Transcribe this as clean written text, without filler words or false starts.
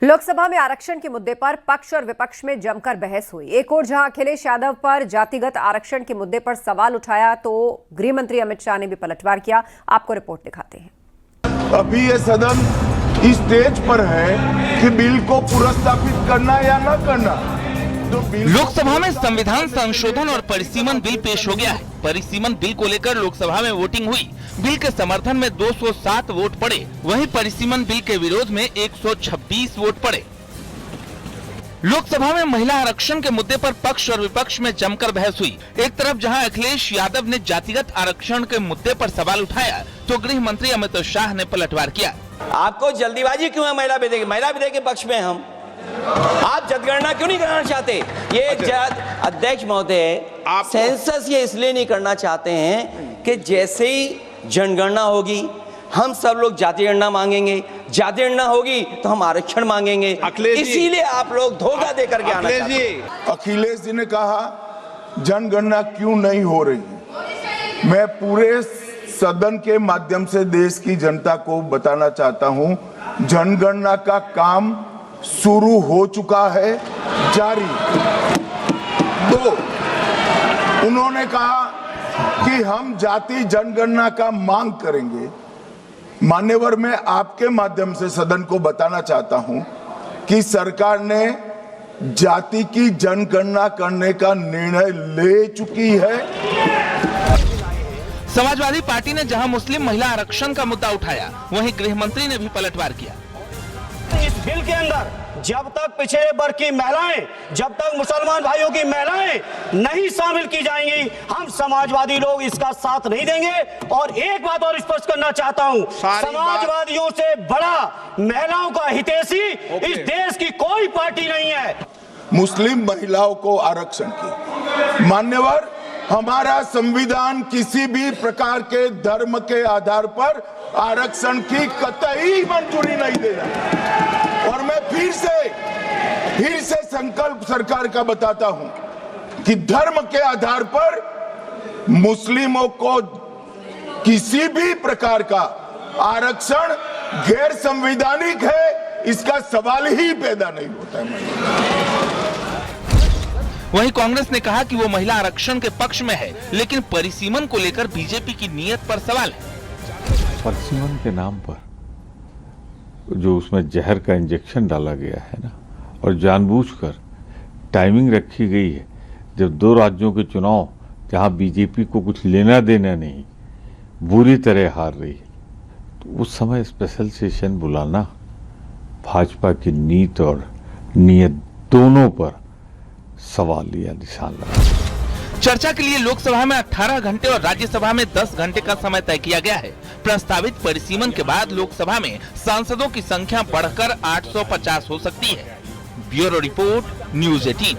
लोकसभा में आरक्षण के मुद्दे पर पक्ष और विपक्ष में जमकर बहस हुई। एक ओर जहां अखिलेश यादव पर जातिगत आरक्षण के मुद्दे पर सवाल उठाया, तो गृह मंत्री अमित शाह ने भी पलटवार किया। आपको रिपोर्ट दिखाते हैं। अभी ये सदन इस स्टेज पर है कि बिल को पुनर्स्थापित करना या न करना। लोकसभा में संविधान संशोधन और परिसीमन बिल पेश हो गया है। परिसीमन बिल को लेकर लोकसभा में वोटिंग हुई। बिल के समर्थन में 207 वोट पड़े, वहीं परिसीमन बिल के विरोध में 126 वोट पड़े। लोकसभा में महिला आरक्षण के मुद्दे पर पक्ष और विपक्ष में जमकर बहस हुई। एक तरफ जहां अखिलेश यादव ने जातिगत आरक्षण के मुद्दे पर सवाल उठाया, तो गृह मंत्री अमित शाह ने पलटवार किया। आपको जल्दीबाजी क्यों है महिला विधेयक? महिला विधेयक के पक्ष में हम, आप जनगणना क्यों नहीं कराना चाहते? ये अध्यक्ष महोदय, आप सेंसस ये इसलिए नहीं करना चाहते हैं कि जैसे ही जनगणना होगी हम सब लोग जाति गणना मांगेंगे, जाति गणना होगी तो हम आरक्षण मांगेंगे, इसीलिए आप लोग धोखा देकर के आना चाहते हैं। अखिलेश जी ने कहा जनगणना क्यों नहीं हो रही। मैं पूरे सदन के माध्यम से देश की जनता को बताना चाहता हूं, जनगणना का काम शुरू हो चुका है, जारी। 2, उन्होंने कहा कि हम जाति जनगणना का मांग करेंगे। मान्यवर, मैं आपके माध्यम से सदन को बताना चाहता हूं कि सरकार ने जाति की जनगणना करने का निर्णय ले चुकी है। समाजवादी पार्टी ने जहां मुस्लिम महिला आरक्षण का मुद्दा उठाया, वहीं गृह मंत्री ने भी पलटवार किया। इस बिल के अंदर जब तक पिछड़े वर्ग की महिलाएं, जब तक मुसलमान भाइयों की महिलाएं नहीं शामिल की जाएंगी, हम समाजवादी लोग इसका साथ नहीं देंगे। और एक बात और स्पष्ट करना चाहता हूं, समाजवादियों से बड़ा महिलाओं का हितैषी इस देश की कोई पार्टी नहीं है। मुस्लिम महिलाओं को आरक्षण की, मान्यवर, हमारा संविधान किसी भी प्रकार के धर्म के आधार पर आरक्षण की कतई मंजूरी नहीं देगा। और मैं फिर से संकल्प सरकार का बताता हूं कि धर्म के आधार पर मुस्लिमों को किसी भी प्रकार का आरक्षण गैर संवैधानिक है, इसका सवाल ही पैदा नहीं होता है। वहीं कांग्रेस ने कहा कि वो महिला आरक्षण के पक्ष में है, लेकिन परिसीमन को लेकर बीजेपी की नीयत पर सवाल है। परिसीमन के नाम पर जो उसमें जहर का इंजेक्शन डाला गया है ना, और जानबूझकर टाइमिंग रखी गई है, जब 2 राज्यों के चुनाव जहां बीजेपी को कुछ लेना देना नहीं, बुरी तरह हार रही है, तो उस समय स्पेशल सेशन बुलाना भाजपा की नीति और नीयत दोनों पर सवाल या निशान लगा। चर्चा के लिए लोकसभा में 18 घंटे और राज्यसभा में 10 घंटे का समय तय किया गया है। प्रस्तावित परिसीमन के बाद लोकसभा में सांसदों की संख्या बढ़कर 850 हो सकती है। Bureau report, news 18।